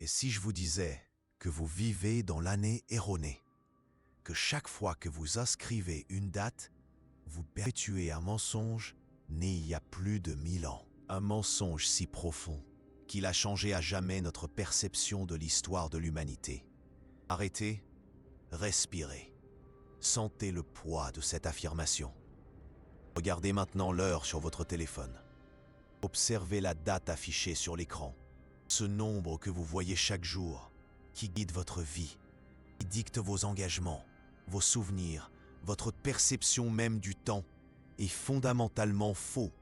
Et si je vous disais que vous vivez dans l'année erronée, que chaque fois que vous inscrivez une date, vous perpétuez un mensonge né il y a plus de 1000 ans. Un mensonge si profond qu'il a changé à jamais notre perception de l'histoire de l'humanité. Arrêtez, respirez. Sentez le poids de cette affirmation. Regardez maintenant l'heure sur votre téléphone. Observez la date affichée sur l'écran. Ce nombre que vous voyez chaque jour, qui guide votre vie, qui dicte vos engagements, vos souvenirs, votre perception même du temps, est fondamentalement faux.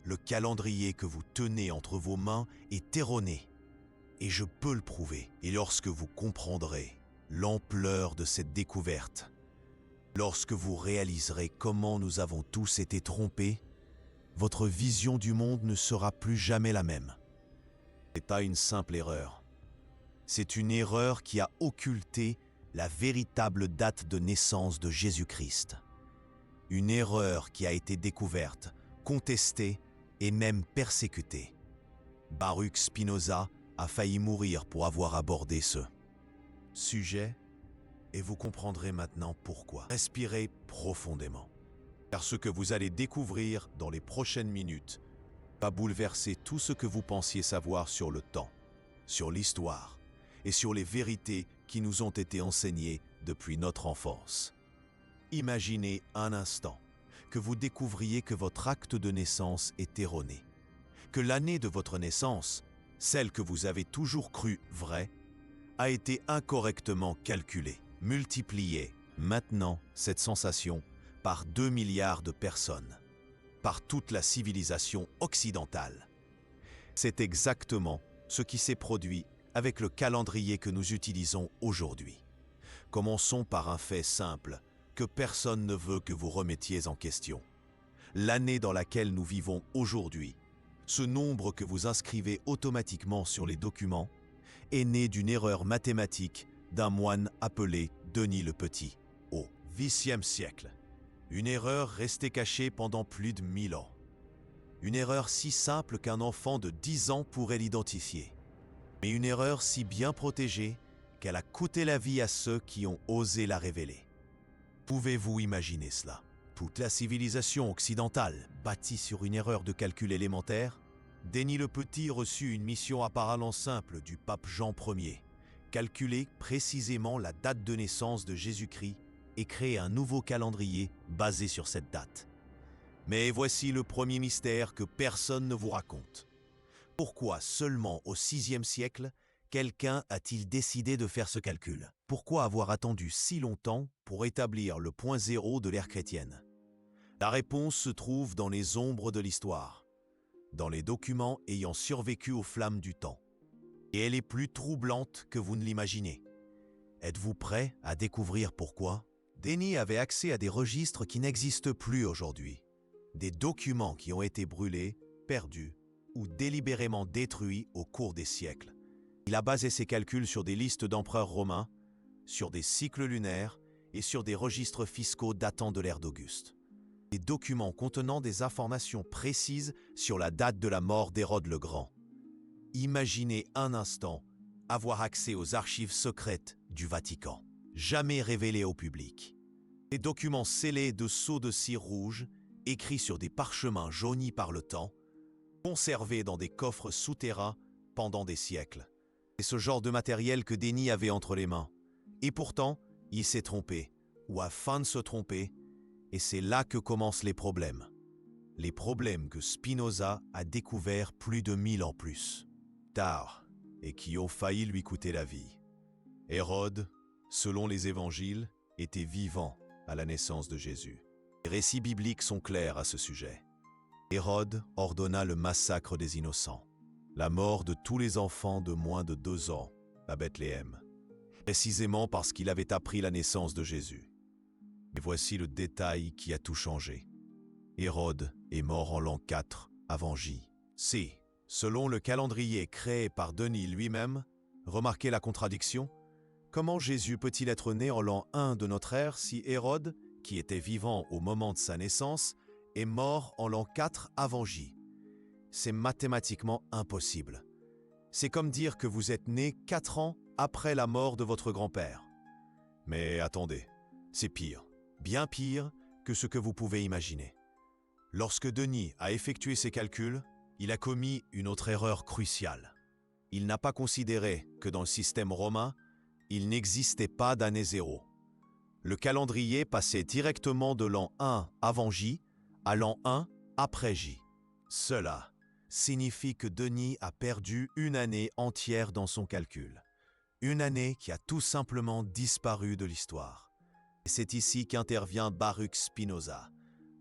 Le calendrier que vous tenez entre vos mains est erroné. Et je peux le prouver. Et lorsque vous comprendrez l'ampleur de cette découverte, lorsque vous réaliserez comment nous avons tous été trompés, votre vision du monde ne sera plus jamais la même. Ce n'est pas une simple erreur. C'est une erreur qui a occulté la véritable date de naissance de Jésus-Christ. Une erreur qui a été découverte, contestée et même persécutée. Baruch Spinoza a failli mourir pour avoir abordé ce sujet, et vous comprendrez maintenant pourquoi. Respirez profondément, car ce que vous allez découvrir dans les prochaines minutes va bouleverser tout ce que vous pensiez savoir sur le temps, sur l'histoire et sur les vérités qui nous ont été enseignées depuis notre enfance. Imaginez un instant que vous découvriez que votre acte de naissance est erroné, que l'année de votre naissance, celle que vous avez toujours crue vraie, a été incorrectement calculée. Multipliez maintenant cette sensation par 2 milliards de personnes, par toute la civilisation occidentale. C'est exactement ce qui s'est produit avec le calendrier que nous utilisons aujourd'hui. Commençons par un fait simple que personne ne veut que vous remettiez en question. L'année dans laquelle nous vivons aujourd'hui, ce nombre que vous inscrivez automatiquement sur les documents, est né d'une erreur mathématique d'un moine appelé Denis le Petit, au Xe siècle. Une erreur restée cachée pendant plus de 1000 ans. Une erreur si simple qu'un enfant de 10 ans pourrait l'identifier. Mais une erreur si bien protégée qu'elle a coûté la vie à ceux qui ont osé la révéler. Pouvez-vous imaginer cela? Toute la civilisation occidentale, bâtie sur une erreur de calcul élémentaire, Denis le Petit reçut une mission apparemment simple du pape Jean Ier, calculer précisément la date de naissance de Jésus-Christ et créer un nouveau calendrier basé sur cette date. Mais voici le premier mystère que personne ne vous raconte. Pourquoi seulement au VIe siècle, quelqu'un a-t-il décidé de faire ce calcul? Pourquoi avoir attendu si longtemps pour établir le point zéro de l'ère chrétienne? La réponse se trouve dans les ombres de l'histoire, dans les documents ayant survécu aux flammes du temps. Et elle est plus troublante que vous ne l'imaginez. Êtes-vous prêt à découvrir pourquoi? Denis avait accès à des registres qui n'existent plus aujourd'hui. Des documents qui ont été brûlés, perdus ou délibérément détruits au cours des siècles. Il a basé ses calculs sur des listes d'empereurs romains, sur des cycles lunaires et sur des registres fiscaux datant de l'ère d'Auguste. Des documents contenant des informations précises sur la date de la mort d'Hérode le Grand. Imaginez un instant avoir accès aux archives secrètes du Vatican, jamais révélées au public. Des documents scellés de sceaux de cire rouge, écrits sur des parchemins jaunis par le temps, conservés dans des coffres souterrains pendant des siècles. C'est ce genre de matériel que Denis avait entre les mains. Et pourtant, il s'est trompé, ou a faim de se tromper, et c'est là que commencent les problèmes. Les problèmes que Spinoza a découverts plus de 1000 ans plus tard, et qui ont failli lui coûter la vie. Hérode, selon les évangiles, était vivant à la naissance de Jésus. Les récits bibliques sont clairs à ce sujet. Hérode ordonna le massacre des innocents, la mort de tous les enfants de moins de 2 ans à Bethléem, précisément parce qu'il avait appris la naissance de Jésus. Mais voici le détail qui a tout changé. Hérode est mort en l'an 4 avant J. C. Selon le calendrier créé par Denis lui-même, remarquez la contradiction. Comment Jésus peut-il être né en l'an 1 de notre ère si Hérode, qui était vivant au moment de sa naissance, est mort en l'an 4 avant J? C'est mathématiquement impossible. C'est comme dire que vous êtes né 4 ans après la mort de votre grand-père. Mais attendez, c'est pire, bien pire que ce que vous pouvez imaginer. Lorsque Denis a effectué ses calculs, il a commis une autre erreur cruciale. Il n'a pas considéré que dans le système romain, il n'existait pas d'année zéro. Le calendrier passait directement de l'an 1 avant J à l'an 1 après J. Cela signifie que Denis a perdu une année entière dans son calcul. Une année qui a tout simplement disparu de l'histoire. Et c'est ici qu'intervient Baruch Spinoza,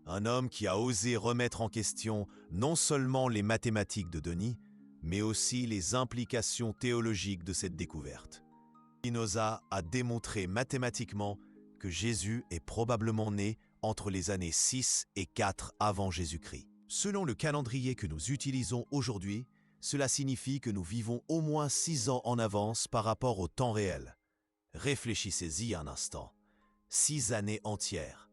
un homme qui a osé remettre en question non seulement les mathématiques de Denis, mais aussi les implications théologiques de cette découverte. Spinoza a démontré mathématiquement que Jésus est probablement né entre les années 6 et 4 avant Jésus-Christ. Selon le calendrier que nous utilisons aujourd'hui, cela signifie que nous vivons au moins 6 ans en avance par rapport au temps réel. Réfléchissez-y un instant. 6 années entières,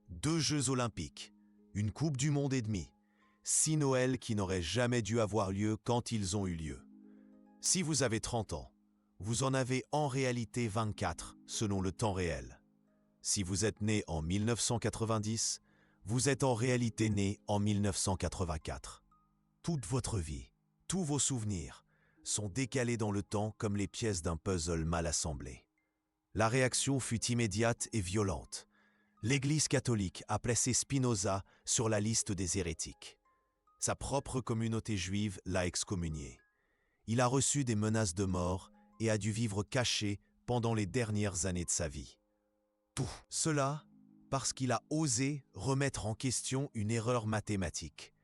2 Jeux olympiques, une Coupe du Monde et demi, 6 Noëls qui n'auraient jamais dû avoir lieu quand ils ont eu lieu. Si vous avez 30 ans, vous en avez en réalité 24 selon le temps réel. Si vous êtes né en 1990, vous êtes en réalité né en 1984. Toute votre vie, tous vos souvenirs, sont décalés dans le temps comme les pièces d'un puzzle mal assemblé. La réaction fut immédiate et violente. L'Église catholique a placé Spinoza sur la liste des hérétiques. Sa propre communauté juive l'a excommunié. Il a reçu des menaces de mort et a dû vivre caché pendant les dernières années de sa vie. Tout cela parce qu'il a osé remettre en question une erreur mathématique.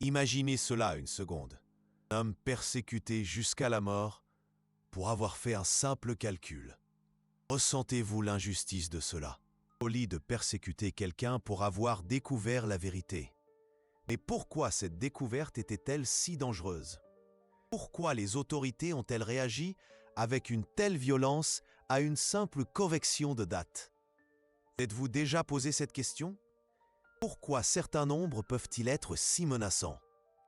Imaginez cela une seconde. Un homme persécuté jusqu'à la mort pour avoir fait un simple calcul. Ressentez-vous l'injustice de cela? Folie de persécuter quelqu'un pour avoir découvert la vérité. Mais pourquoi cette découverte était-elle si dangereuse? Pourquoi les autorités ont-elles réagi avec une telle violence à une simple correction de date? Êtes-vous déjà posé cette question? Pourquoi certains nombres peuvent-ils être si menaçants?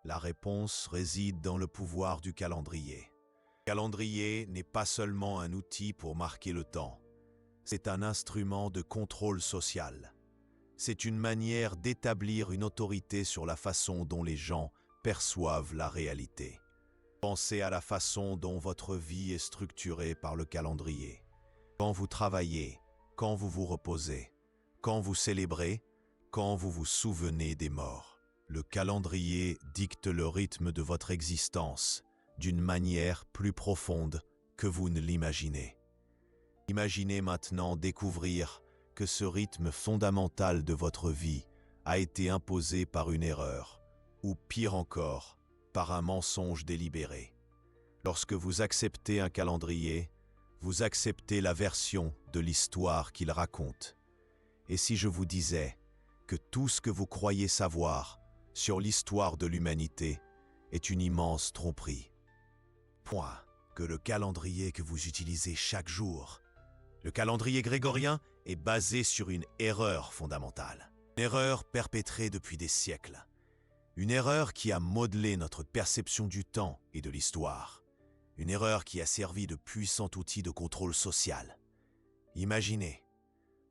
La réponse réside dans le pouvoir du calendrier. Le calendrier n'est pas seulement un outil pour marquer le temps. C'est un instrument de contrôle social. C'est une manière d'établir une autorité sur la façon dont les gens perçoivent la réalité. Pensez à la façon dont votre vie est structurée par le calendrier. Quand vous travaillez, quand vous vous reposez, quand vous célébrez, quand vous vous souvenez des morts. Le calendrier dicte le rythme de votre existence d'une manière plus profonde que vous ne l'imaginez. Imaginez maintenant découvrir que ce rythme fondamental de votre vie a été imposé par une erreur, ou pire encore, par un mensonge délibéré. Lorsque vous acceptez un calendrier, vous acceptez la version de l'histoire qu'il raconte. Et si je vous disais que tout ce que vous croyez savoir sur l'histoire de l'humanité est une immense tromperie? Point que le calendrier que vous utilisez chaque jour, le calendrier grégorien, est basé sur une erreur fondamentale. Une erreur perpétrée depuis des siècles. Une erreur qui a modelé notre perception du temps et de l'histoire. Une erreur qui a servi de puissant outil de contrôle social. Imaginez,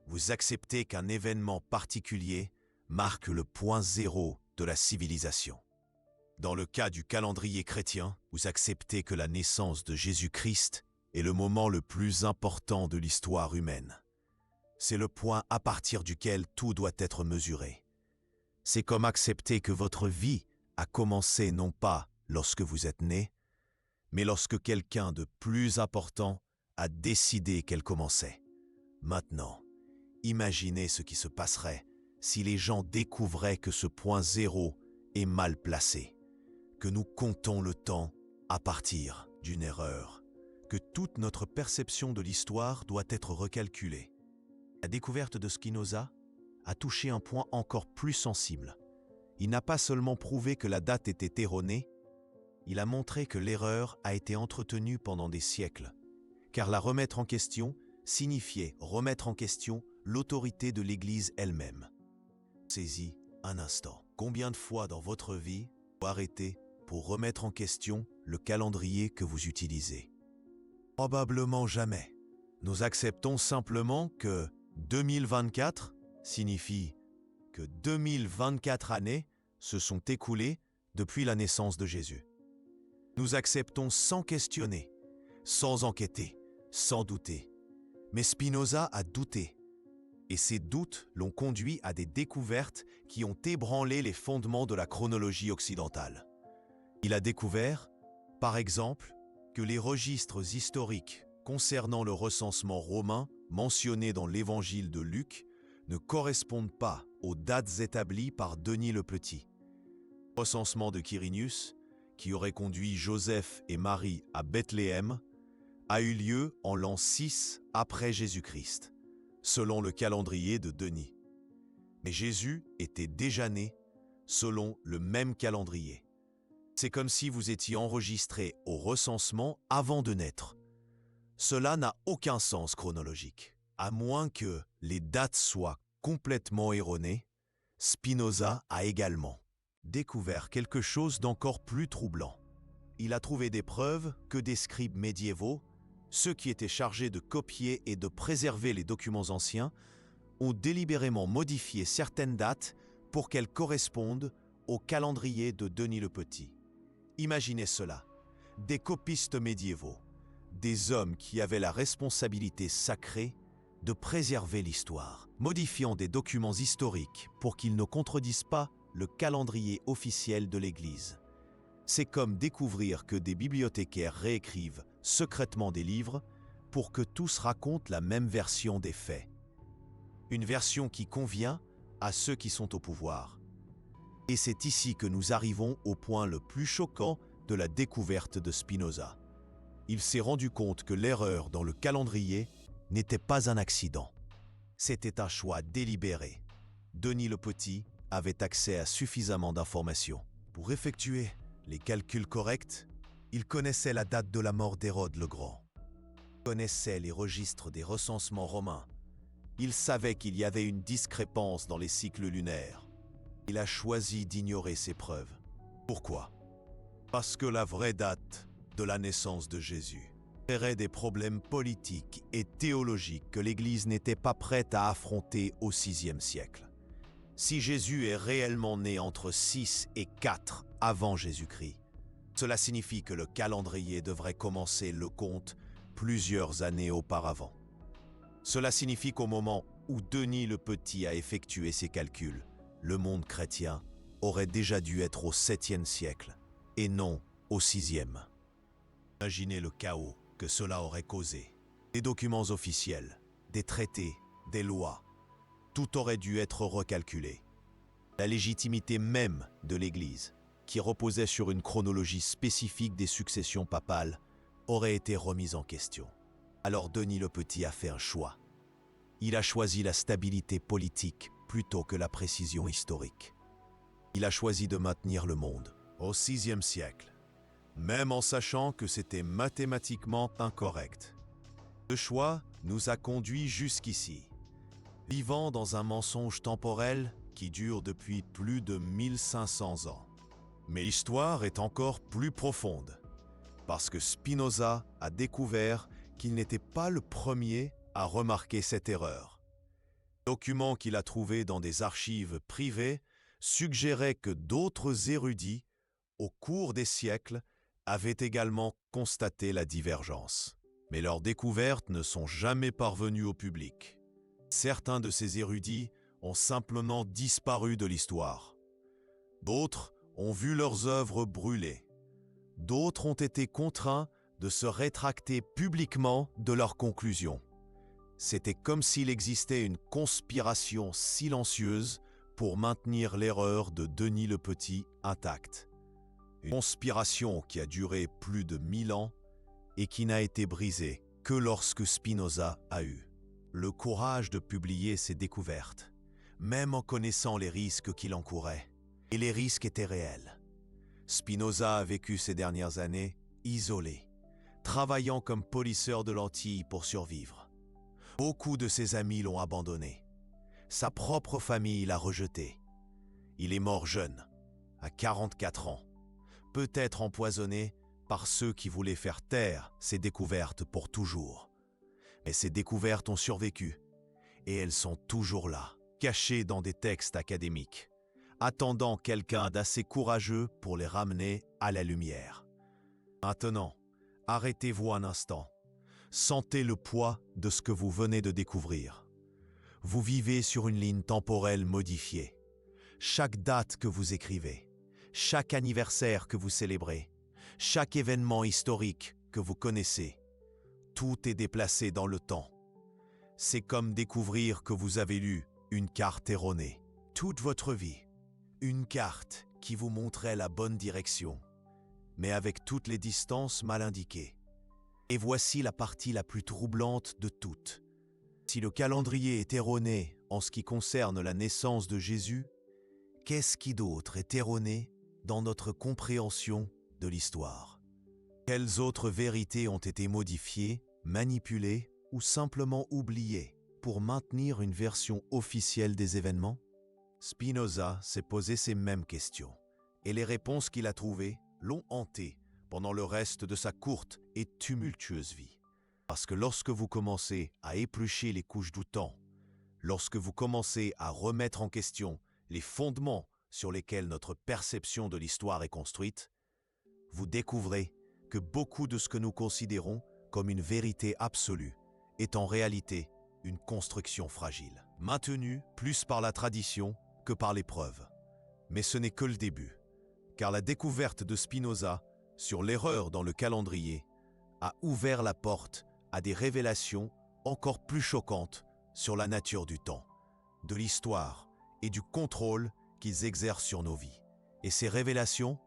vous acceptez qu'un événement particulier marque le point zéro de la civilisation. Dans le cas du calendrier chrétien, vous acceptez que la naissance de Jésus-Christ est le moment le plus important de l'histoire humaine. C'est le point à partir duquel tout doit être mesuré. C'est comme accepter que votre vie a commencé non pas lorsque vous êtes né, mais lorsque quelqu'un de plus important a décidé qu'elle commençait. Maintenant, imaginez ce qui se passerait si les gens découvraient que ce point zéro est mal placé, que nous comptons le temps à partir d'une erreur, que toute notre perception de l'histoire doit être recalculée. La découverte de Spinoza a touché un point encore plus sensible. Il n'a pas seulement prouvé que la date était erronée, il a montré que l'erreur a été entretenue pendant des siècles, car la remettre en question signifiait remettre en question l'autorité de l'Église elle-même. Pensez-y un instant. Combien de fois dans votre vie vous arrêtez pour remettre en question le calendrier que vous utilisez? Probablement jamais. Nous acceptons simplement que 2024 signifie que 2024 années se sont écoulées depuis la naissance de Jésus. Nous acceptons sans questionner, sans enquêter, sans douter. Mais Spinoza a douté. Et ces doutes l'ont conduit à des découvertes qui ont ébranlé les fondements de la chronologie occidentale. Il a découvert, par exemple, que les registres historiques concernant le recensement romain mentionné dans l'évangile de Luc ne correspondent pas aux dates établies par Denis le Petit. Le recensement de Quirinius, qui aurait conduit Joseph et Marie à Bethléem, a eu lieu en l'an 6 après Jésus-Christ, selon le calendrier de Denis. Mais Jésus était déjà né selon le même calendrier. C'est comme si vous étiez enregistré au recensement avant de naître. Cela n'a aucun sens chronologique. À moins que les dates soient complètement erronées, Spinoza a également découvert quelque chose d'encore plus troublant. Il a trouvé des preuves que des scribes médiévaux, ceux qui étaient chargés de copier et de préserver les documents anciens, ont délibérément modifié certaines dates pour qu'elles correspondent au calendrier de Denis le Petit. Imaginez cela, des copistes médiévaux, des hommes qui avaient la responsabilité sacrée de préserver l'histoire, modifiant des documents historiques pour qu'ils ne contredisent pas le calendrier officiel de l'Église. C'est comme découvrir que des bibliothécaires réécrivent secrètement des livres pour que tous racontent la même version des faits. Une version qui convient à ceux qui sont au pouvoir. Et c'est ici que nous arrivons au point le plus choquant de la découverte de Spinoza. Il s'est rendu compte que l'erreur dans le calendrier n'était pas un accident. C'était un choix délibéré. Denis le Petit avait accès à suffisamment d'informations pour effectuer les calculs corrects. Il connaissait la date de la mort d'Hérode le Grand. Il connaissait les registres des recensements romains. Il savait qu'il y avait une discrépance dans les cycles lunaires. Il a choisi d'ignorer ces preuves. Pourquoi? Parce que la vraie date de la naissance de Jésus créerait des problèmes politiques et théologiques que l'Église n'était pas prête à affronter au VIe siècle. Si Jésus est réellement né entre 6 et 4 avant Jésus-Christ, cela signifie que le calendrier devrait commencer le compte plusieurs années auparavant. Cela signifie qu'au moment où Denis le Petit a effectué ses calculs, le monde chrétien aurait déjà dû être au 7e siècle et non au 6e. Imaginez le chaos que cela aurait causé. Des documents officiels, des traités, des lois, tout aurait dû être recalculé. La légitimité même de l'Église, qui reposait sur une chronologie spécifique des successions papales, aurait été remise en question. Alors Denis le Petit a fait un choix. Il a choisi la stabilité politique plutôt que la précision historique. Il a choisi de maintenir le monde au VIe siècle, même en sachant que c'était mathématiquement incorrect. Ce choix nous a conduits jusqu'ici, vivant dans un mensonge temporel qui dure depuis plus de 1500 ans. Mais l'histoire est encore plus profonde, parce que Spinoza a découvert qu'il n'était pas le premier à remarquer cette erreur. Les documents qu'il a trouvés dans des archives privées suggéraient que d'autres érudits, au cours des siècles, avaient également constaté la divergence. Mais leurs découvertes ne sont jamais parvenues au public. Certains de ces érudits ont simplement disparu de l'histoire. D'autres ont vu leurs œuvres brûlées. D'autres ont été contraints de se rétracter publiquement de leurs conclusions. C'était comme s'il existait une conspiration silencieuse pour maintenir l'erreur de Denis le Petit intacte. Une conspiration qui a duré plus de 1000 ans et qui n'a été brisée que lorsque Spinoza a eu le courage de publier ses découvertes, même en connaissant les risques qu'il encourait. Et les risques étaient réels. Spinoza a vécu ces dernières années isolé, travaillant comme polisseur de lentilles pour survivre. Beaucoup de ses amis l'ont abandonné. Sa propre famille l'a rejeté. Il est mort jeune, à 44 ans, peut-être empoisonnées par ceux qui voulaient faire taire ces découvertes pour toujours. Mais ces découvertes ont survécu, et elles sont toujours là, cachées dans des textes académiques, attendant quelqu'un d'assez courageux pour les ramener à la lumière. Maintenant, arrêtez-vous un instant. Sentez le poids de ce que vous venez de découvrir. Vous vivez sur une ligne temporelle modifiée. Chaque date que vous écrivez, chaque anniversaire que vous célébrez, chaque événement historique que vous connaissez, tout est déplacé dans le temps. C'est comme découvrir que vous avez lu une carte erronée. Toute votre vie, une carte qui vous montrait la bonne direction, mais avec toutes les distances mal indiquées. Et voici la partie la plus troublante de toutes. Si le calendrier est erroné en ce qui concerne la naissance de Jésus, qu'est-ce qui d'autre est erroné dans notre compréhension de l'histoire? Quelles autres vérités ont été modifiées, manipulées ou simplement oubliées pour maintenir une version officielle des événements? Spinoza s'est posé ces mêmes questions, et les réponses qu'il a trouvées l'ont hanté pendant le reste de sa courte et tumultueuse vie. Parce que lorsque vous commencez à éplucher les couches du temps, lorsque vous commencez à remettre en question les fondements sur lesquels notre perception de l'histoire est construite, vous découvrez que beaucoup de ce que nous considérons comme une vérité absolue est en réalité une construction fragile, maintenue plus par la tradition que par les preuves. Mais ce n'est que le début, car la découverte de Spinoza sur l'erreur dans le calendrier a ouvert la porte à des révélations encore plus choquantes sur la nature du temps, de l'histoire et du contrôle qu'ils exercent sur nos vies. Et ces révélations,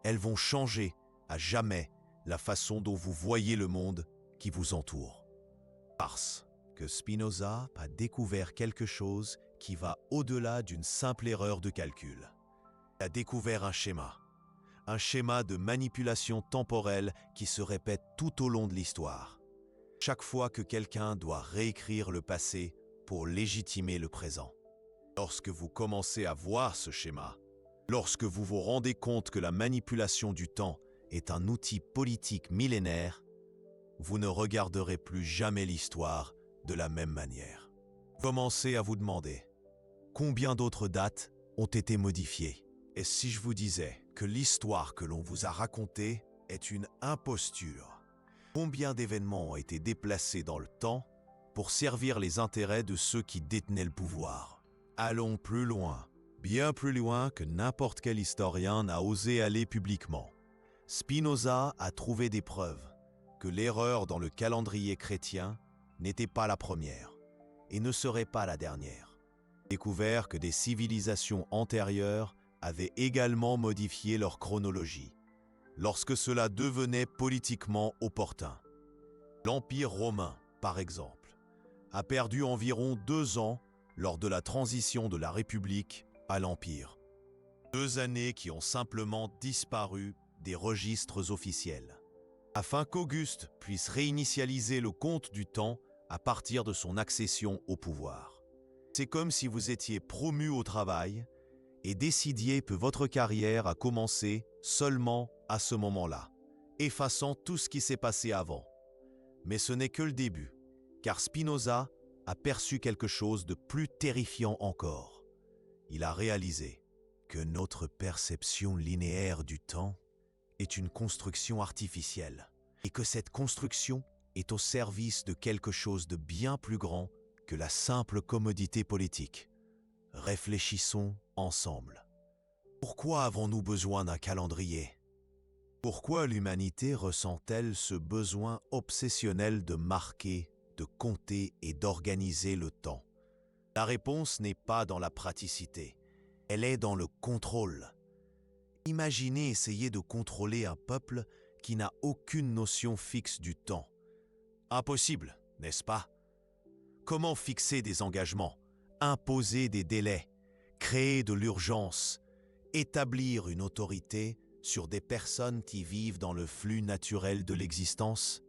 elles vont changer à jamais la façon dont vous voyez le monde qui vous entoure. Parce que Spinoza a découvert quelque chose qui va au-delà d'une simple erreur de calcul. Il a découvert un schéma de manipulation temporelle qui se répète tout au long de l'histoire. Chaque fois que quelqu'un doit réécrire le passé pour légitimer le présent. Lorsque vous commencez à voir ce schéma, lorsque vous vous rendez compte que la manipulation du temps est un outil politique millénaire, vous ne regarderez plus jamais l'histoire de la même manière. Commencez à vous demander combien d'autres dates ont été modifiées. Et si je vous disais que l'histoire que l'on vous a racontée est une imposture? Combien d'événements ont été déplacés dans le temps pour servir les intérêts de ceux qui détenaient le pouvoir? Allons plus loin, bien plus loin que n'importe quel historien n'a osé aller publiquement. Spinoza a trouvé des preuves que l'erreur dans le calendrier chrétien n'était pas la première et ne serait pas la dernière. Découvert que des civilisations antérieures avaient également modifié leur chronologie, lorsque cela devenait politiquement opportun. L'Empire romain, par exemple, a perdu environ 2 ans lors de la transition de la République à l'Empire. 2 années qui ont simplement disparu des registres officiels, afin qu'Auguste puisse réinitialiser le compte du temps à partir de son accession au pouvoir. C'est comme si vous étiez promu au travail et décidiez que votre carrière a commencé seulement à ce moment-là, effaçant tout ce qui s'est passé avant. Mais ce n'est que le début, car Spinoza a perçu quelque chose de plus terrifiant encore. Il a réalisé que notre perception linéaire du temps est une construction artificielle et que cette construction est au service de quelque chose de bien plus grand que la simple commodité politique. Réfléchissons ensemble. Pourquoi avons-nous besoin d'un calendrier? Pourquoi l'humanité ressent-elle ce besoin obsessionnel de marquer, de compter et d'organiser le temps? La réponse n'est pas dans la praticité, elle est dans le contrôle. Imaginez essayer de contrôler un peuple qui n'a aucune notion fixe du temps. Impossible, n'est-ce pas? Comment fixer des engagements, imposer des délais, créer de l'urgence, établir une autorité sur des personnes qui vivent dans le flux naturel de l'existence?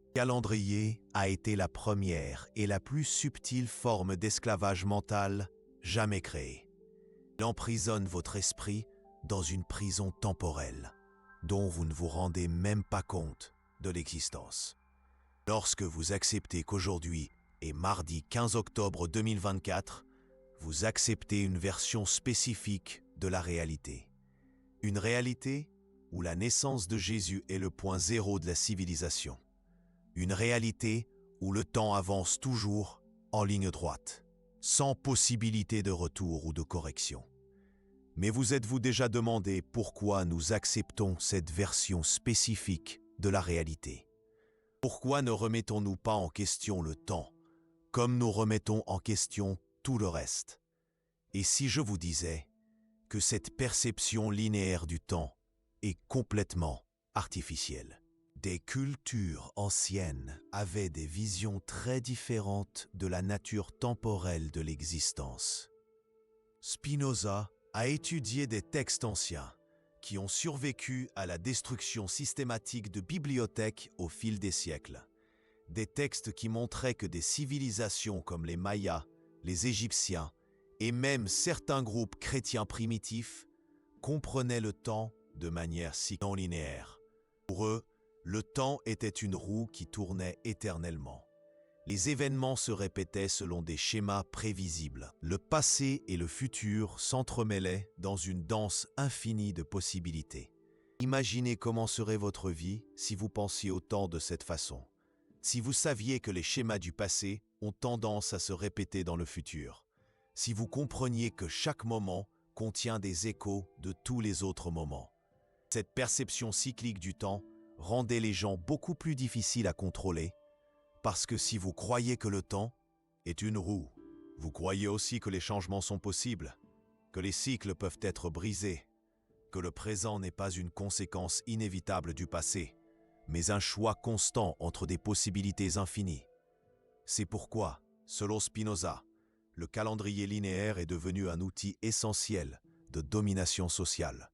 Le calendrier a été la première et la plus subtile forme d'esclavage mental jamais créée. Il emprisonne votre esprit dans une prison temporelle. dont vous ne vous rendez même pas compte de l'existence. Lorsque vous acceptez qu'aujourd'hui est mardi 15 octobre 2024, vous acceptez une version spécifique de la réalité. Une réalité où la naissance de Jésus est le point zéro de la civilisation. Une réalité où le temps avance toujours en ligne droite, sans possibilité de retour ou de correction. Mais vous êtes-vous déjà demandé pourquoi nous acceptons cette version spécifique de la réalité? Pourquoi ne remettons-nous pas en question le temps, comme nous remettons en question tout le reste? Et si je vous disais que cette perception linéaire du temps est complètement artificielle? Des cultures anciennes avaient des visions très différentes de la nature temporelle de l'existence. Spinoza a étudié des textes anciens qui ont survécu à la destruction systématique de bibliothèques au fil des siècles. Des textes qui montraient que des civilisations comme les Mayas, les Égyptiens et même certains groupes chrétiens primitifs comprenaient le temps de manière non linéaire. Pour eux, le temps était une roue qui tournait éternellement. Les événements se répétaient selon des schémas prévisibles. Le passé et le futur s'entremêlaient dans une danse infinie de possibilités. Imaginez comment serait votre vie si vous pensiez au temps de cette façon. Si vous saviez que les schémas du passé ont tendance à se répéter dans le futur. Si vous compreniez que chaque moment contient des échos de tous les autres moments. Cette perception cyclique du temps rendait les gens beaucoup plus difficiles à contrôler. Parce que si vous croyez que le temps est une roue, vous croyez aussi que les changements sont possibles, que les cycles peuvent être brisés, que le présent n'est pas une conséquence inévitable du passé, mais un choix constant entre des possibilités infinies. C'est pourquoi, selon Spinoza, le calendrier linéaire est devenu un outil essentiel de domination sociale.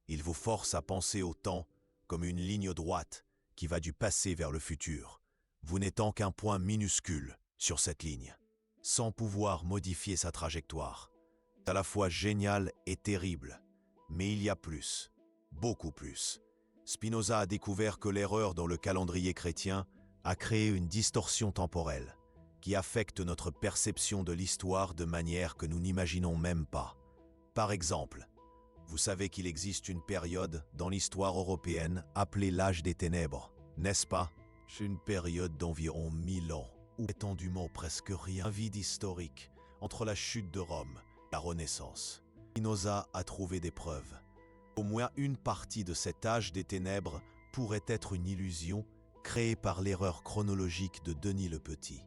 Il vous force à penser au temps comme une ligne droite qui va du passé vers le futur, vous n'étant qu'un point minuscule sur cette ligne, sans pouvoir modifier sa trajectoire. C'est à la fois génial et terrible, mais il y a plus, beaucoup plus. Spinoza a découvert que l'erreur dans le calendrier chrétien a créé une distorsion temporelle qui affecte notre perception de l'histoire de manière que nous n'imaginons même pas. Par exemple, vous savez qu'il existe une période dans l'histoire européenne appelée l'âge des ténèbres, n'est-ce pas? C'est une période d'environ 1000 ans, où étendument presque rien, un vide historique entre la chute de Rome et la Renaissance. Spinoza a trouvé des preuves. Au moins une partie de cet âge des ténèbres pourrait être une illusion créée par l'erreur chronologique de Denis le Petit.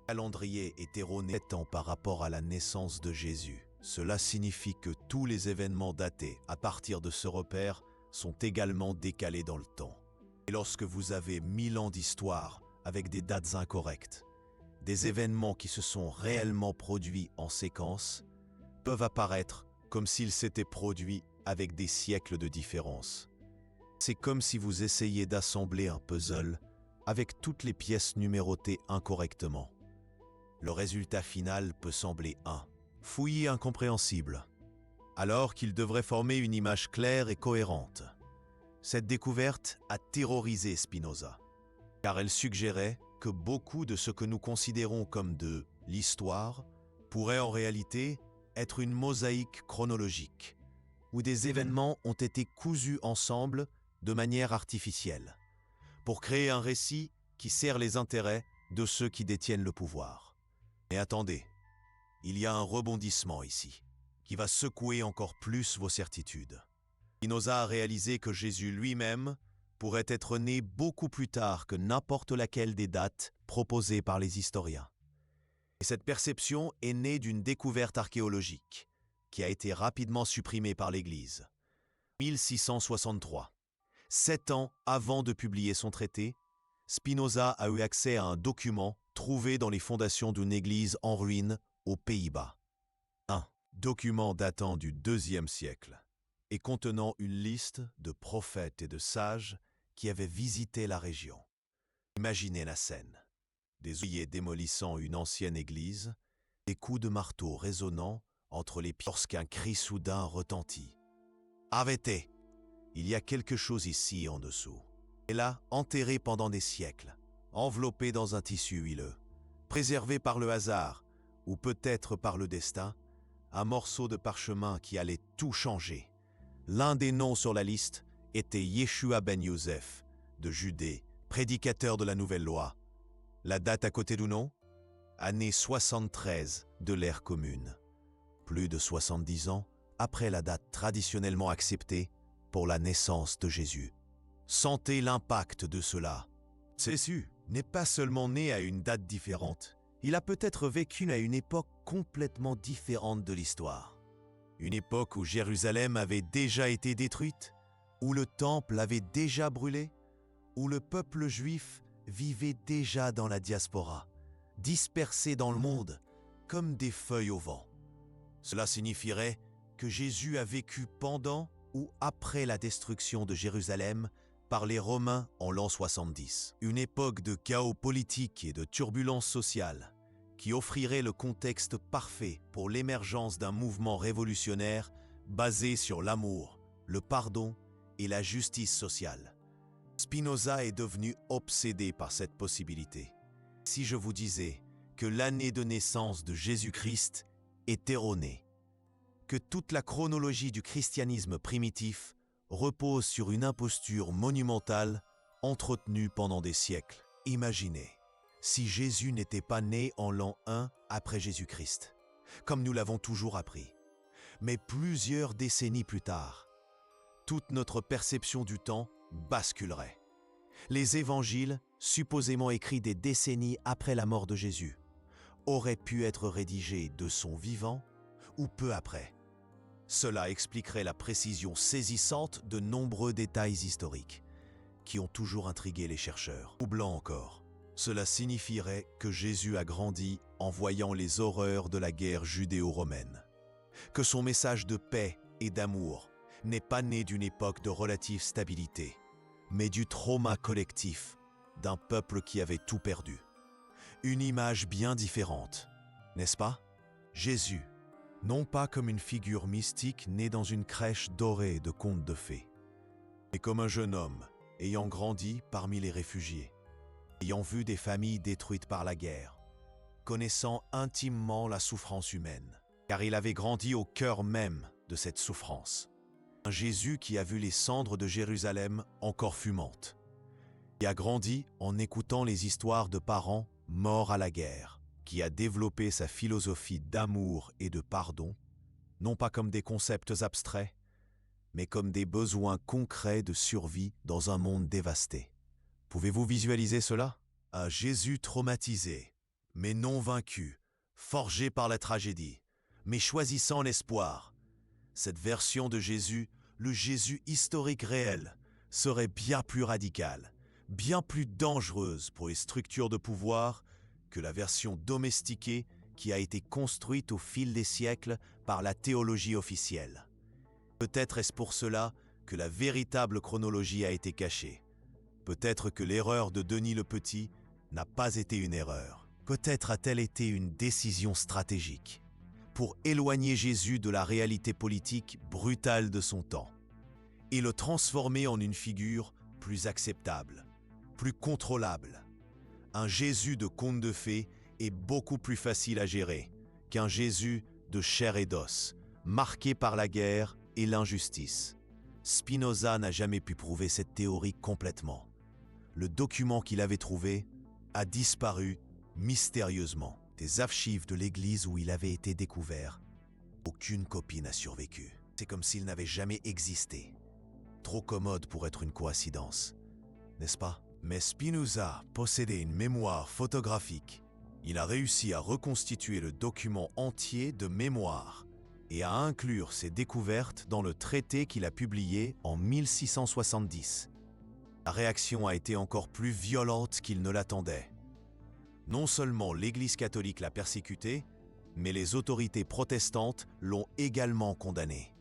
Le calendrier est erroné 7 ans par rapport à la naissance de Jésus. Cela signifie que tous les événements datés à partir de ce repère sont également décalés dans le temps. Et lorsque vous avez 1000 ans d'histoire avec des dates incorrectes, des événements qui se sont réellement produits en séquence peuvent apparaître comme s'ils s'étaient produits avec des siècles de différence. C'est comme si vous essayiez d'assembler un puzzle avec toutes les pièces numérotées incorrectement. Le résultat final peut sembler fouillis et incompréhensible, alors qu'il devrait former une image claire et cohérente. Cette découverte a terrorisé Spinoza, car elle suggérait que beaucoup de ce que nous considérons comme de l'histoire pourrait en réalité être une mosaïque chronologique, où des événements ont été cousus ensemble de manière artificielle, pour créer un récit qui sert les intérêts de ceux qui détiennent le pouvoir. Mais attendez, il y a un rebondissement ici, qui va secouer encore plus vos certitudes. Spinoza a réalisé que Jésus lui-même pourrait être né beaucoup plus tard que n'importe laquelle des dates proposées par les historiens. Et cette perception est née d'une découverte archéologique, qui a été rapidement supprimée par l'Église. 1663, 7 ans avant de publier son traité, Spinoza a eu accès à un document trouvé dans les fondations d'une église en ruine aux Pays-Bas. Un document datant du IIe siècle et contenant une liste de prophètes et de sages qui avaient visité la région. Imaginez la scène. Des ouvriers démolissant une ancienne église, des coups de marteau résonnant entre les pieds lorsqu'un cri soudain retentit. « Arrêtez ! Il y a quelque chose ici en dessous. Et là, enterré pendant des siècles, enveloppé dans un tissu huileux, préservé par le hasard, ou peut-être par le destin, un morceau de parchemin qui allait tout changer. L'un des noms sur la liste était Yeshua ben Yosef, de Judée, prédicateur de la nouvelle loi. La date à côté du nom? Année 73 de l'ère commune. Plus de 70 ans après la date traditionnellement acceptée pour la naissance de Jésus. Sentez l'impact de cela. Jésus n'est pas seulement né à une date différente, il a peut-être vécu à une époque complètement différente de l'histoire. Une époque où Jérusalem avait déjà été détruite, où le temple avait déjà brûlé, où le peuple juif vivait déjà dans la diaspora, dispersé dans le monde comme des feuilles au vent. Cela signifierait que Jésus a vécu pendant ou après la destruction de Jérusalem par les Romains en l'an 70. Une époque de chaos politique et de turbulences sociales qui offrirait le contexte parfait pour l'émergence d'un mouvement révolutionnaire basé sur l'amour, le pardon et la justice sociale. Spinoza est devenu obsédé par cette possibilité. Si je vous disais que l'année de naissance de Jésus-Christ est erronée, que toute la chronologie du christianisme primitif repose sur une imposture monumentale entretenue pendant des siècles. Imaginez si Jésus n'était pas né en l'an 1 après Jésus-Christ, comme nous l'avons toujours appris, mais plusieurs décennies plus tard. Toute notre perception du temps basculerait. Les évangiles, supposément écrits des décennies après la mort de Jésus, auraient pu être rédigés de son vivant ou peu après. Cela expliquerait la précision saisissante de nombreux détails historiques qui ont toujours intrigué les chercheurs. Troublant encore, cela signifierait que Jésus a grandi en voyant les horreurs de la guerre judéo-romaine, que son message de paix et d'amour n'est pas né d'une époque de relative stabilité, mais du trauma collectif d'un peuple qui avait tout perdu. Une image bien différente, n'est-ce pas? Jésus, non pas comme une figure mystique née dans une crèche dorée de contes de fées, mais comme un jeune homme ayant grandi parmi les réfugiés, ayant vu des familles détruites par la guerre, connaissant intimement la souffrance humaine, car il avait grandi au cœur même de cette souffrance. Un Jésus qui a vu les cendres de Jérusalem encore fumantes, qui a grandi en écoutant les histoires de parents morts à la guerre, qui a développé sa philosophie d'amour et de pardon, non pas comme des concepts abstraits, mais comme des besoins concrets de survie dans un monde dévasté. Pouvez-vous visualiser cela? Un Jésus traumatisé, mais non vaincu, forgé par la tragédie, mais choisissant l'espoir. Cette version de Jésus, le Jésus historique réel, serait bien plus radicale, bien plus dangereuse pour les structures de pouvoir que la version domestiquée qui a été construite au fil des siècles par la théologie officielle. Peut-être est-ce pour cela que la véritable chronologie a été cachée. Peut-être que l'erreur de Denis le Petit n'a pas été une erreur. Peut-être a-t-elle été une décision stratégique pour éloigner Jésus de la réalité politique brutale de son temps et le transformer en une figure plus acceptable, plus contrôlable. Un Jésus de conte de fées est beaucoup plus facile à gérer qu'un Jésus de chair et d'os, marqué par la guerre et l'injustice. Spinoza n'a jamais pu prouver cette théorie complètement. Le document qu'il avait trouvé a disparu mystérieusement des archives de l'église où il avait été découvert. Aucune copie n'a survécu. C'est comme s'il n'avait jamais existé. Trop commode pour être une coïncidence, n'est-ce pas? Mais Spinoza possédait une mémoire photographique. Il a réussi à reconstituer le document entier de mémoire et à inclure ses découvertes dans le traité qu'il a publié en 1670. La réaction a été encore plus violente qu'il ne l'attendait. Non seulement l'Église catholique l'a persécuté, mais les autorités protestantes l'ont également condamné.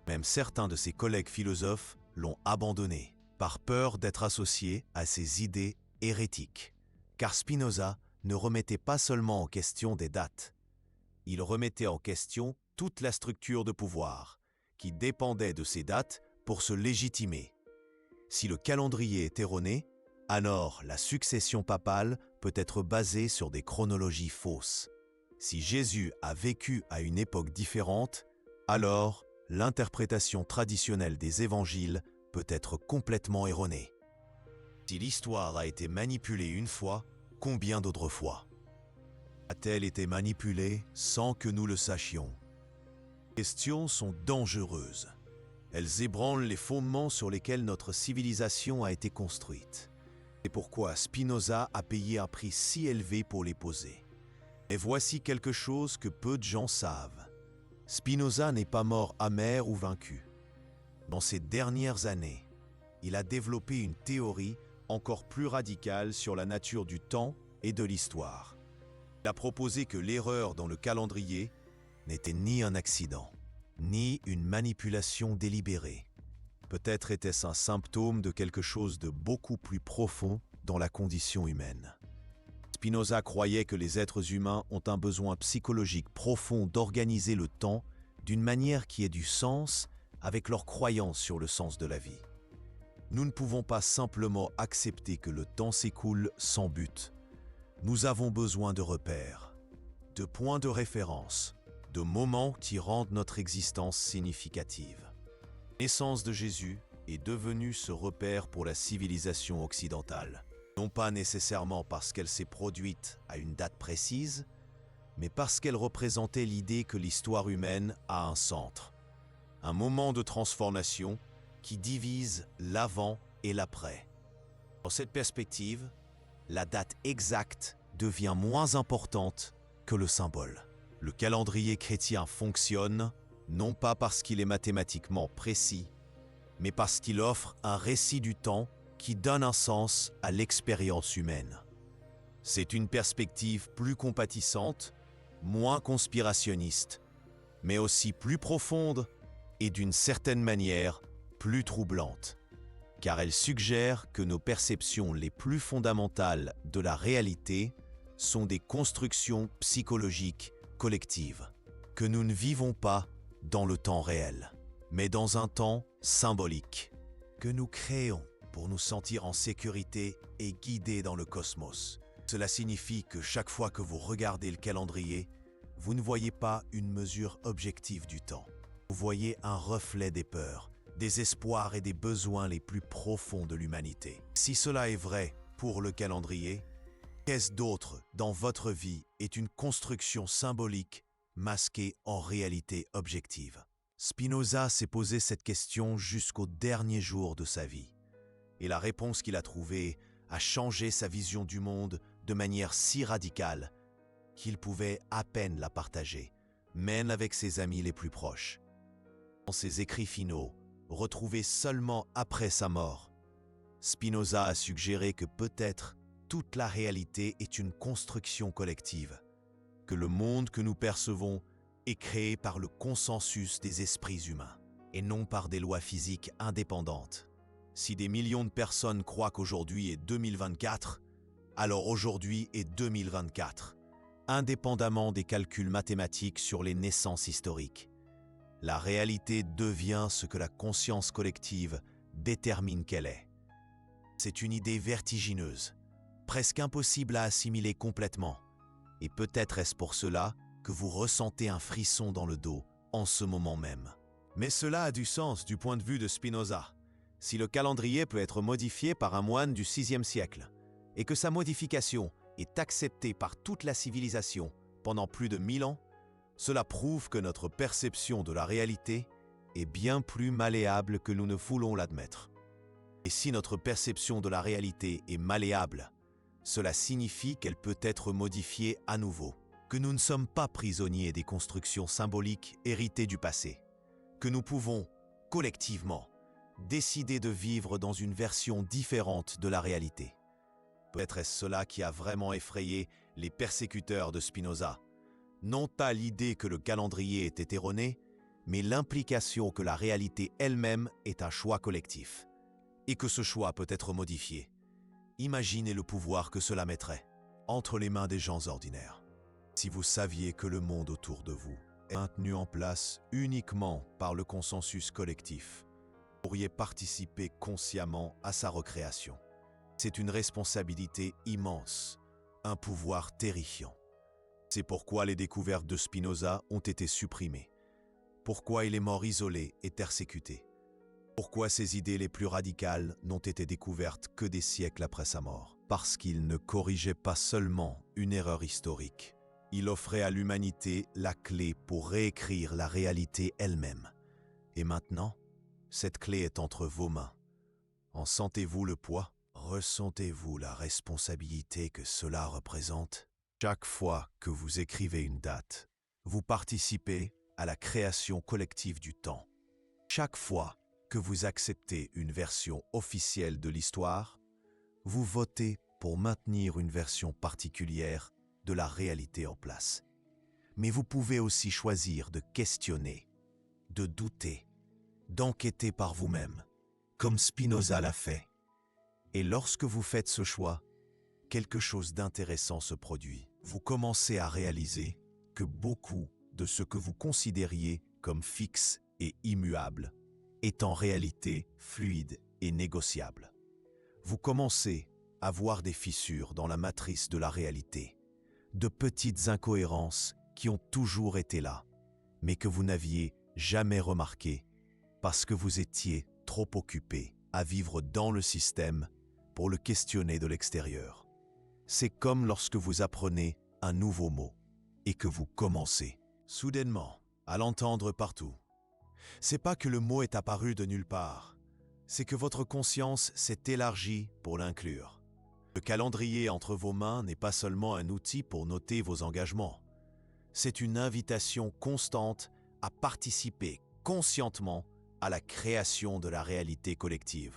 Même certains de ses collègues philosophes l'ont abandonné, par peur d'être associé à ses idées hérétiques. Car Spinoza ne remettait pas seulement en question des dates, il remettait en question toute la structure de pouvoir, qui dépendait de ces dates pour se légitimer. Si le calendrier est erroné, alors la succession papale peut être basée sur des chronologies fausses. Si Jésus a vécu à une époque différente, alors l'interprétation traditionnelle des évangiles peut être complètement erronée. Si l'histoire a été manipulée une fois, combien d'autres fois a-t-elle été manipulée sans que nous le sachions? Les questions sont dangereuses. Elles ébranlent les fondements sur lesquels notre civilisation a été construite. C'est pourquoi Spinoza a payé un prix si élevé pour les poser. Et voici quelque chose que peu de gens savent. Spinoza n'est pas mort amer ou vaincu. Dans ces dernières années, il a développé une théorie encore plus radicale sur la nature du temps et de l'histoire. Il a proposé que l'erreur dans le calendrier n'était ni un accident, ni une manipulation délibérée. Peut-être était-ce un symptôme de quelque chose de beaucoup plus profond dans la condition humaine. Spinoza croyait que les êtres humains ont un besoin psychologique profond d'organiser le temps d'une manière qui ait du sens avec leur croyance sur le sens de la vie. Nous ne pouvons pas simplement accepter que le temps s'écoule sans but. Nous avons besoin de repères, de points de référence, de moments qui rendent notre existence significative. La naissance de Jésus est devenue ce repère pour la civilisation occidentale. Non pas nécessairement parce qu'elle s'est produite à une date précise, mais parce qu'elle représentait l'idée que l'histoire humaine a un centre, un moment de transformation qui divise l'avant et l'après. Dans cette perspective, la date exacte devient moins importante que le symbole. Le calendrier chrétien fonctionne non pas parce qu'il est mathématiquement précis, mais parce qu'il offre un récit du temps qui donne un sens à l'expérience humaine. C'est une perspective plus compatissante, moins conspirationniste, mais aussi plus profonde et d'une certaine manière plus troublante, car elle suggère que nos perceptions les plus fondamentales de la réalité sont des constructions psychologiques collectives, que nous ne vivons pas dans le temps réel, mais dans un temps symbolique, que nous créons pour nous sentir en sécurité et guidés dans le cosmos. Cela signifie que chaque fois que vous regardez le calendrier, vous ne voyez pas une mesure objective du temps. Vous voyez un reflet des peurs, des espoirs et des besoins les plus profonds de l'humanité. Si cela est vrai pour le calendrier, qu'est-ce d'autre dans votre vie est une construction symbolique masquée en réalité objective? Spinoza s'est posé cette question jusqu'au dernier jour de sa vie. Et la réponse qu'il a trouvée a changé sa vision du monde de manière si radicale qu'il pouvait à peine la partager, même avec ses amis les plus proches. Dans ses écrits finaux, retrouvés seulement après sa mort, Spinoza a suggéré que peut-être toute la réalité est une construction collective, que le monde que nous percevons est créé par le consensus des esprits humains, et non par des lois physiques indépendantes. Si des millions de personnes croient qu'aujourd'hui est 2024, alors aujourd'hui est 2024, indépendamment des calculs mathématiques sur les naissances historiques. La réalité devient ce que la conscience collective détermine qu'elle est. C'est une idée vertigineuse, presque impossible à assimiler complètement, et peut-être est-ce pour cela que vous ressentez un frisson dans le dos en ce moment même. Mais cela a du sens du point de vue de Spinoza. Si le calendrier peut être modifié par un moine du VIe siècle, et que sa modification est acceptée par toute la civilisation pendant plus de 1000 ans, cela prouve que notre perception de la réalité est bien plus malléable que nous ne voulons l'admettre. Et si notre perception de la réalité est malléable, cela signifie qu'elle peut être modifiée à nouveau, que nous ne sommes pas prisonniers des constructions symboliques héritées du passé, que nous pouvons, collectivement, décider de vivre dans une version différente de la réalité. Peut-être est-ce cela qui a vraiment effrayé les persécuteurs de Spinoza. Non pas l'idée que le calendrier était erroné, mais l'implication que la réalité elle-même est un choix collectif, et que ce choix peut être modifié. Imaginez le pouvoir que cela mettrait entre les mains des gens ordinaires. Si vous saviez que le monde autour de vous est maintenu en place uniquement par le consensus collectif, pourriez participer consciemment à sa recréation. C'est une responsabilité immense, un pouvoir terrifiant. C'est pourquoi les découvertes de Spinoza ont été supprimées. Pourquoi il est mort isolé et persécuté. Pourquoi ses idées les plus radicales n'ont été découvertes que des siècles après sa mort. Parce qu'il ne corrigeait pas seulement une erreur historique. Il offrait à l'humanité la clé pour réécrire la réalité elle-même. Et maintenant, cette clé est entre vos mains. En sentez-vous le poids? Ressentez-vous la responsabilité que cela représente? Chaque fois que vous écrivez une date, vous participez à la création collective du temps. Chaque fois que vous acceptez une version officielle de l'histoire, vous votez pour maintenir une version particulière de la réalité en place. Mais vous pouvez aussi choisir de questionner, de douter, d'enquêter par vous-même, comme Spinoza l'a fait. Et lorsque vous faites ce choix, quelque chose d'intéressant se produit. Vous commencez à réaliser que beaucoup de ce que vous considériez comme fixe et immuable est en réalité fluide et négociable. Vous commencez à voir des fissures dans la matrice de la réalité, de petites incohérences qui ont toujours été là, mais que vous n'aviez jamais remarquées parce que vous étiez trop occupé à vivre dans le système pour le questionner de l'extérieur. C'est comme lorsque vous apprenez un nouveau mot et que vous commencez, soudainement, à l'entendre partout. C'est pas que le mot est apparu de nulle part, c'est que votre conscience s'est élargie pour l'inclure. Le calendrier entre vos mains n'est pas seulement un outil pour noter vos engagements. C'est une invitation constante à participer conscientement à la création de la réalité collective.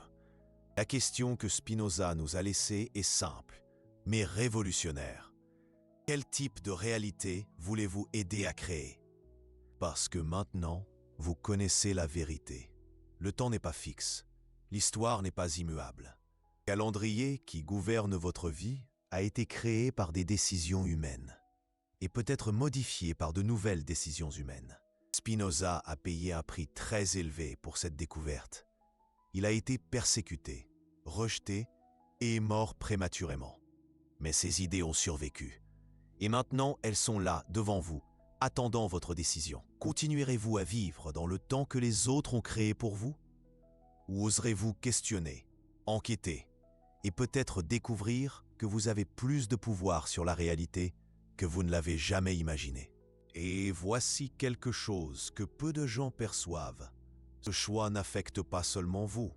La question que Spinoza nous a laissée est simple, mais révolutionnaire. Quel type de réalité voulez-vous aider à créer? Parce que maintenant, vous connaissez la vérité. Le temps n'est pas fixe. L'histoire n'est pas immuable. Le calendrier qui gouverne votre vie a été créé par des décisions humaines et peut être modifié par de nouvelles décisions humaines. Spinoza a payé un prix très élevé pour cette découverte. Il a été persécuté, rejeté et est mort prématurément. Mais ses idées ont survécu. Et maintenant, elles sont là, devant vous, attendant votre décision. Continuerez-vous à vivre dans le temps que les autres ont créé pour vous? Ou oserez-vous questionner, enquêter et peut-être découvrir que vous avez plus de pouvoir sur la réalité que vous ne l'avez jamais imaginé? Et voici quelque chose que peu de gens perçoivent. Ce choix n'affecte pas seulement vous.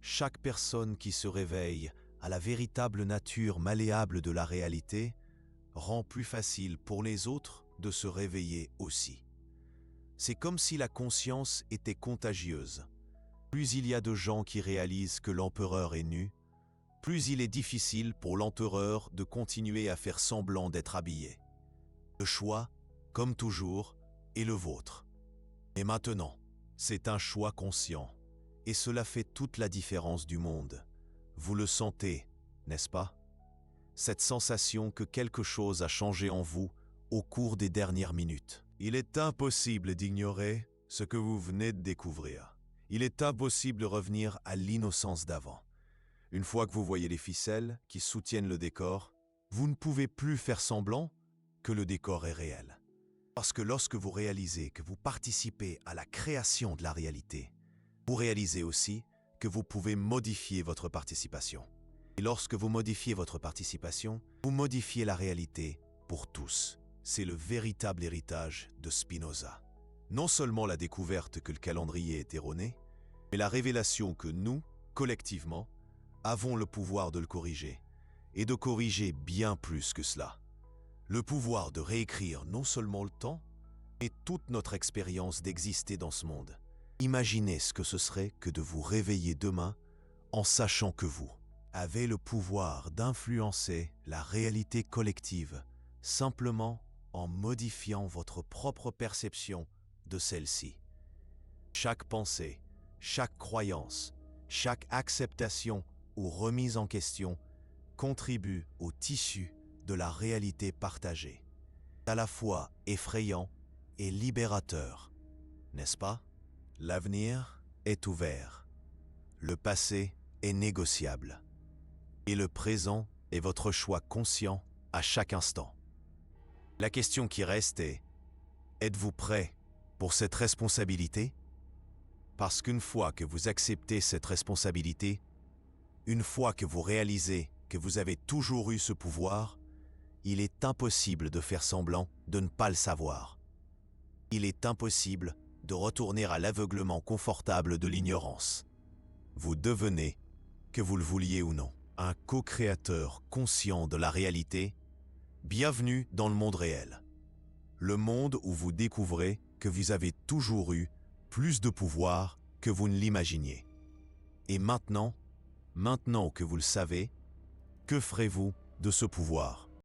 Chaque personne qui se réveille à la véritable nature malléable de la réalité rend plus facile pour les autres de se réveiller aussi. C'est comme si la conscience était contagieuse. Plus il y a de gens qui réalisent que l'empereur est nu, plus il est difficile pour l'empereur de continuer à faire semblant d'être habillé. Le choix, comme toujours, est le vôtre. Et maintenant, c'est un choix conscient. Et cela fait toute la différence du monde. Vous le sentez, n'est-ce pas? Cette sensation que quelque chose a changé en vous au cours des dernières minutes. Il est impossible d'ignorer ce que vous venez de découvrir. Il est impossible de revenir à l'innocence d'avant. Une fois que vous voyez les ficelles qui soutiennent le décor, vous ne pouvez plus faire semblant que le décor est réel. Parce que lorsque vous réalisez que vous participez à la création de la réalité, vous réalisez aussi que vous pouvez modifier votre participation. Et lorsque vous modifiez votre participation, vous modifiez la réalité pour tous. C'est le véritable héritage de Spinoza. Non seulement la découverte que le calendrier est erroné, mais la révélation que nous, collectivement, avons le pouvoir de le corriger, et de corriger bien plus que cela. Le pouvoir de réécrire non seulement le temps, mais toute notre expérience d'exister dans ce monde. Imaginez ce que ce serait que de vous réveiller demain en sachant que vous avez le pouvoir d'influencer la réalité collective simplement en modifiant votre propre perception de celle-ci. Chaque pensée, chaque croyance, chaque acceptation ou remise en question contribue au tissu de la réalité partagée. À la fois effrayant et libérateur, n'est-ce pas? L'avenir est ouvert. Le passé est négociable. Et le présent est votre choix conscient à chaque instant. La question qui reste est, êtes-vous prêt pour cette responsabilité? Parce qu'une fois que vous acceptez cette responsabilité, une fois que vous réalisez que vous avez toujours eu ce pouvoir, il est impossible de faire semblant de ne pas le savoir. Il est impossible de retourner à l'aveuglement confortable de l'ignorance. Vous devenez, que vous le vouliez ou non, un co-créateur conscient de la réalité. Bienvenue dans le monde réel. Le monde où vous découvrez que vous avez toujours eu plus de pouvoir que vous ne l'imaginiez. Et maintenant que vous le savez, que ferez-vous de ce pouvoir ?